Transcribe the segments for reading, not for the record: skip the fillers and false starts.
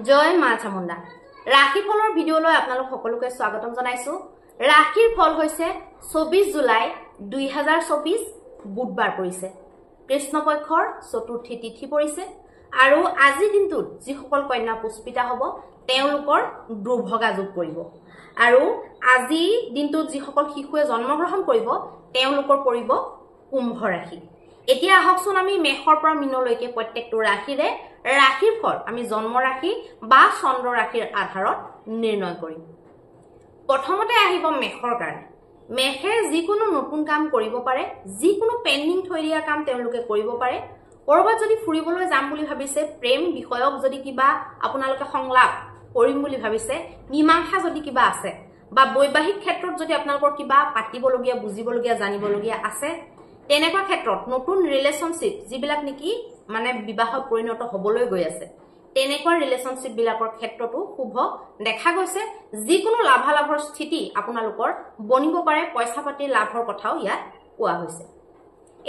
জয় মা চামুণ্ডা ৰাশি ফলৰ ভিডিঅ'লৈ আপোনালোক সকলোকে স্বাগতম জনাইছো। ৰাশিৰ ফল হৈছে 24 জুলাই 2024 বুধবাৰ পৰিছে। কৃষ্ণপক্ষৰ চতুৰ্থী তিথি পৰিছে আৰু আজি দিনটোত যিসকল কন্যা পুষ্পিতা হ'ব তেওঁলোকৰ দুৰ্ভগা যোগ পৰিব আৰু আজি দিনটোত যিসকল শিশুৱে জন্মগ্ৰহণ কৰিব তেওঁলোকৰ পৰিব কুম্ভ ৰাশি। এতিয়া আহকচোন আমি মেষৰ পৰা মীনলৈকে প্ৰত্যেকটো ৰাশিৰে ৰাশিৰ ফল আমি জন্ম ৰাশি বা চন্দ্ৰ ৰাশিৰ আধাৰত নিৰ্ণয় কৰিম। প্ৰথমতে আহিব মেষৰ কাৰণে। মেষে যিকোনো নতুন কাম কৰিব পাৰে, যিকোনো পেন্ডিং থৈ দিয়া কাম তেওঁলোকে কৰিব পাৰে। কৰবাত যদি ফুৰিবলৈ যাম বুলি ভাবিছে, প্ৰেম বিষয়ক যদি কিবা আপোনালোকে সংলাপ কৰিম বুলি ভাবিছে, মীমাংসা যদি কিবা আছে বা বৈবাহিক ক্ষেত্ৰত যদি আপোনালোকৰ কিবা পাতিবলগীয়া বুজিবলগীয়া জানিবলগীয়া আছে, তেনেকুৱা ক্ষেত্ৰত নতুন ৰিলেশনশ্বিপ যিবিলাক নেকি মানে বিবাহত পৰিণত হবলৈ গৈ আছে, তেনেকুৱা ৰিলেশনশ্বিপ বিলাকৰ ক্ষেত্ৰতো শুভ দেখা গৈছে। যিকোনো লাভালাভৰ স্থিতি আপোনালোকৰ বনিব পাৰে, পইচা পাতি লাভৰ কথাও ইয়াত কোৱা হৈছে।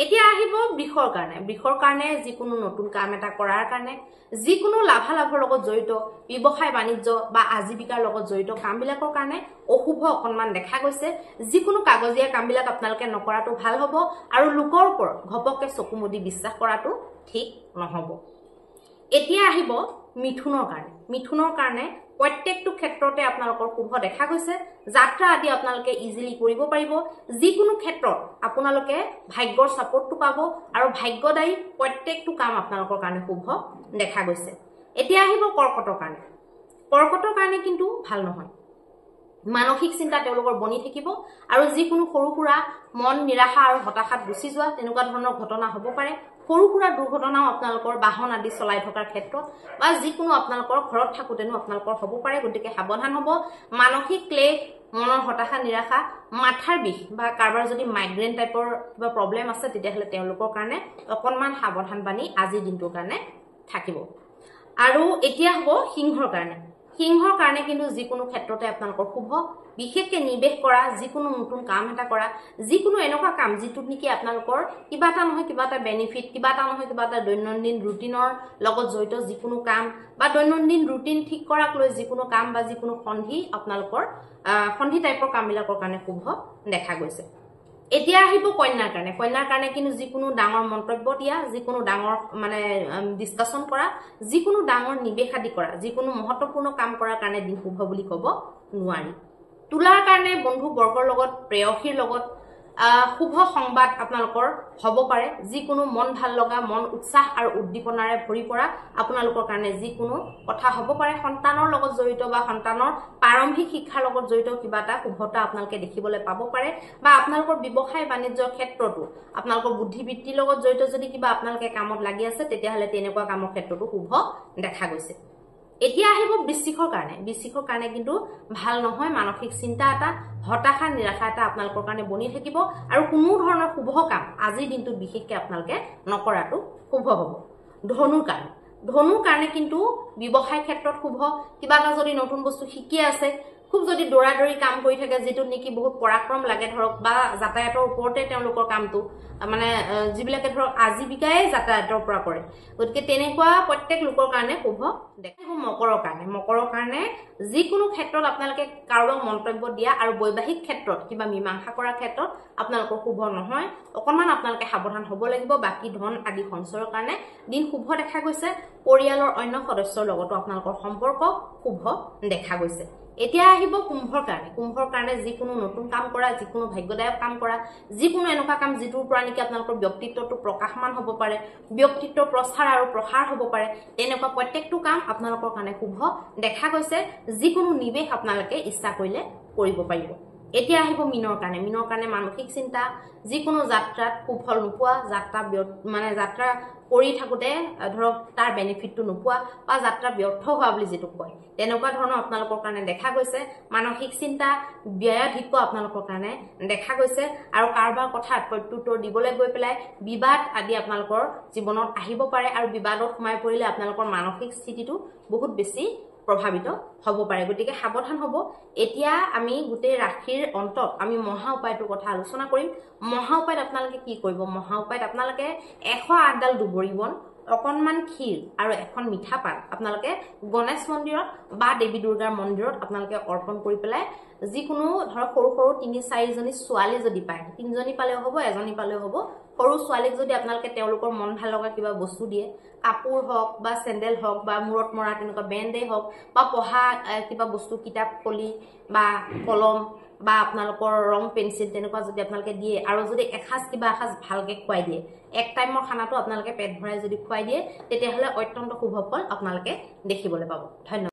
এতিয়া আহিব বৃষৰ কাৰণে। বৃষৰ কাৰণে যিকোনো নতুন কাম এটা কৰাৰ কাৰণে, যিকোনো লাভালাভৰ লগত জড়িত ব্যৱসায় বাণিজ্য বা আজীৱিকাৰ লগত জড়িত কামবিলাকৰ কাৰণে অশুভ অকণমান দেখা গৈছে। যিকোনো কাগজীয়া কামবিলাক আপোনালোকে নকৰাটো ভাল হ'ব আৰু লোকৰ ওপৰত ঘপককে চকু মুদি বিশ্বাস কৰাটো ঠিক নহ'ব। এতিয়া আহিব মিথুনৰ কাৰণে। মিথুনৰ কাৰণে প্ৰত্যেকটো ক্ষেত্ৰতে আপোনালোকৰ শুভ দেখা গৈছে। যাত্ৰা আদি আপোনালোকে ইজিলি কৰিব পাৰিব। যিকোনো ক্ষেত্ৰত আপোনালোকে ভাগ্যৰ ছাপোৰ্টটো পাব আৰু ভাগ্যদায়ী প্ৰত্যেকটো কাম আপোনালোকৰ কাৰণে শুভ দেখা গৈছে। এতিয়া আহিব কৰ্কটৰ কাৰণে। কৰ্কটৰ কাৰণে কিন্তু ভাল নহয়। মানসিক চিন্তা তেওঁলোকৰ বনি থাকিব আৰু যিকোনো সৰু সুৰা মন নিৰাশা আৰু হতাশাত গুচি যোৱা তেনেকুৱা ধৰণৰ ঘটনা হ'ব পাৰে। সৰু সুৰা দুৰ্ঘটনাও আপোনালোকৰ বাহন আদি চলাই থকাৰ ক্ষেত্ৰত বা যিকোনো আপোনালোকৰ ঘৰত থাকোঁতেনো আপোনালোকৰ হ'ব পাৰে। গতিকে সাৱধান হ'ব। মানসিক ক্লেশ, মনৰ হতাশা নিৰাশা, মাথাৰ বিষ বা কাৰোবাৰ যদি মাইগ্ৰেইন টাইপৰ কিবা প্ৰব্লেম আছে তেতিয়াহ'লে তেওঁলোকৰ কাৰণে অকণমান সাৱধান বাণী আজিৰ দিনটোৰ কাৰণে থাকিব। আৰু এতিয়া হ'ব সিংহৰ কাৰণে। সিংহৰ কাৰণে কিন্তু যিকোনো ক্ষেত্ৰতে আপোনালোকৰ শুভ। বিশেষকৈ নিৱেশ কৰা, যিকোনো নতুন কাম এটা কৰা, যিকোনো এনেকুৱা কাম যিটোত নেকি আপোনালোকৰ কিবা এটা নহয় কিবা এটা বেনিফিট, কিবা এটা নহয় কিবা এটা দৈনন্দিন ৰুটিনৰ লগত জড়িত যিকোনো কাম বা দৈনন্দিন ৰুটিন ঠিক কৰাক লৈ যিকোনো কাম বা যিকোনো সন্ধি আপোনালোকৰ সন্ধি টাইপৰ কামবিলাকৰ কাৰণে শুভ দেখা গৈছে। এতিয়া আহিব কন্যাৰ কাৰণে। কন্যাৰ কাৰণে কিন্তু যিকোনো ডাঙৰ মন্তব্য দিয়া, যিকোনো ডাঙৰ মানে ডিছকাশ্যন কৰা, যিকোনো ডাঙৰ নিৱেশ আদি কৰা, যিকোনো মহত্বপূৰ্ণ কাম কৰাৰ কাৰণে দিন শুভ বুলি ক'ব নোৱাৰি। তুলাৰ কাৰণে বন্ধু বৰ্গৰ লগত, প্ৰেয়সীৰ লগত শুভ সংবাদ আপোনালোকৰ হ'ব পাৰে। যিকোনো মন ভাল লগা, মন উৎসাহ আৰু উদ্দীপনাৰে ভৰি পৰা আপোনালোকৰ কাৰণে যিকোনো কথা হ'ব পাৰে। সন্তানৰ লগত জড়িত বা সন্তানৰ প্ৰাৰম্ভিক শিক্ষাৰ লগত জড়িত কিবা এটা শুভতা আপোনালোকে দেখিবলৈ পাব পাৰে বা আপোনালোকৰ ব্যৱসায় বাণিজ্যৰ ক্ষেত্ৰতো আপোনালোকৰ বুদ্ধিবৃত্তিৰ লগত জড়িত যদি কিবা আপোনালোকে কামত লাগি আছে তেতিয়াহ'লে তেনেকুৱা কামৰ ক্ষেত্ৰতো শুভ দেখা গৈছে। এতিয়া আহিব বৃশ্চিকৰ কাৰণে। বৃশ্চিকৰ কাৰণে কিন্তু ভাল নহয়। মানসিক চিন্তা এটা, হতাশা নিৰাশা এটা আপোনালোকৰ কাৰণে বনি থাকিব আৰু কোনো ধৰণৰ শুভ কাম আজিৰ দিনটোত বিশেষকৈ আপোনালোকে নকৰাটো শুভ হ'ব। ধনুৰ কাৰণে। ধনুৰ কাৰণে কিন্তু ব্যৱসায় ক্ষেত্ৰত শুভ। কিবা এটা যদি নতুন বস্তু শিকি আছে, খুব যদি দৌৰা-দৌৰি কাম কৰি থাকে যিটোত নেকি বহুত পৰাক্ৰম লাগে ধৰক, বা যাতায়াতৰ ওপৰতে তেওঁলোকৰ কামটো মানে যিবিলাকে ধৰক আজীৱিকাই যাতায়াতৰ পৰা কৰে, গতিকে তেনেকুৱা প্ৰত্যেক লোকৰ কাৰণে শুভ দেখা। মকৰৰ কাৰণে। মকৰৰ কাৰণে যিকোনো ক্ষেত্ৰত আপোনালোকে কাৰোবাক মন্তব্য দিয়া আৰু বৈবাহিক ক্ষেত্ৰত কিবা মীমাংসা কৰাৰ ক্ষেত্ৰত আপোনালোকৰ শুভ নহয়। অকণমান আপোনালোকে সাৱধান হ'ব লাগিব। বাকী ধন আদি সঞ্চয়ৰ কাৰণে দিন শুভ দেখা গৈছে। পৰিয়ালৰ অন্য সদস্যৰ লগতো আপোনালোকৰ সম্পৰ্ক শুভ দেখা গৈছে। এতিয়া আহিব কুম্ভৰ কাৰণে। কুম্ভৰ কাৰণে যিকোনো নতুন কাম কৰা, যিকোনো ভাগ্যদায়ক কাম কৰা, যিকোনো এনেকুৱা কাম যিটোৰ পৰা নেকি আপোনালোকৰ ব্যক্তিত্বটো প্ৰকাশমান হ'ব পাৰে, ব্যক্তিত্বৰ প্ৰচাৰ আৰু প্ৰসাৰ হ'ব পাৰে, তেনেকুৱা প্ৰত্যেকটো কাম আপোনালোকৰ কাৰণে শুভ দেখা গৈছে। যিকোনো নিৱেশ আপোনালোকে ইচ্ছা কৰিলে কৰিব পাৰিব। এতিয়া আহিব মীনৰ কাৰণে। মীনৰ কাৰণে মানসিক চিন্তা, যিকোনো যাত্ৰাত সুফল নোপোৱা, যাত্ৰা কৰি থাকোঁতে ধৰক তাৰ বেনিফিটটো নোপোৱা বা যাত্ৰা ব্যৰ্থ হোৱা বুলি যিটো কয়, তেনেকুৱা ধৰণৰ আপোনালোকৰ কাৰণে দেখা গৈছে। মানসিক চিন্তা, ব্যয়াধিক্য আপোনালোকৰ কাৰণে দেখা গৈছে আৰু কাৰোবাৰ কথাত প্ৰত্যুত্তৰ দিবলৈ গৈ পেলাই বিবাদ আদি আপোনালোকৰ জীৱনত আহিব পাৰে আৰু বিবাদত সোমাই পৰিলে আপোনালোকৰ মানসিক স্থিতিটো বহুত বেছি প্ৰভাৱিত হ'ব পাৰে। গতিকে সাৱধান হ'ব। এতিয়া আমি গোটেই ৰাশিৰ অন্তত আমি মহা উপায়টোৰ কথা আলোচনা কৰিম। মহা উপায়ত আপোনালোকে কি কৰিব? মহা উপায়ত আপোনালোকে 108ডাল দুবৰি বন অকণমান ক্ষীৰ আৰু এখন মিঠা পান আপোনালোকে গণেশ মন্দিৰত বা দেৱী দুৰ্গাৰ মন্দিৰত আপোনালোকে অৰ্পণ কৰি পেলাই যিকোনো ধৰক সৰু সৰু ৩-৪জনী ছোৱালী যদি পায় ৩জনী পালেও হ'ব 1জনী পালেও হ'ব সৰু ছোৱালীক যদি আপোনালোকে তেওঁলোকৰ মন ভাল লগা কিবা বস্তু দিয়ে কাপোৰ হওক বা চেণ্ডেল হওক বা মূৰত মৰা তেনেকুৱা বেণ্ডেই হওক বা পঢ়া কিবা বস্তু কিতাপ কলি বা কলম বা আপোনালোকৰ ৰং পেন্সিল তেনেকুৱা যদি আপোনালোকে দিয়ে আৰু যদি এসাঁজ কিবা এসাঁজ ভালকে খুৱাই দিয়ে এক টাইমৰ খানাটো আপোনালোকে পেট ভৰাই যদি খুৱাই দিয়ে তেতিয়াহ'লে অত্যন্ত শুভ ফল আপোনালোকে দেখিবলৈ পাব। ধন্যবাদ।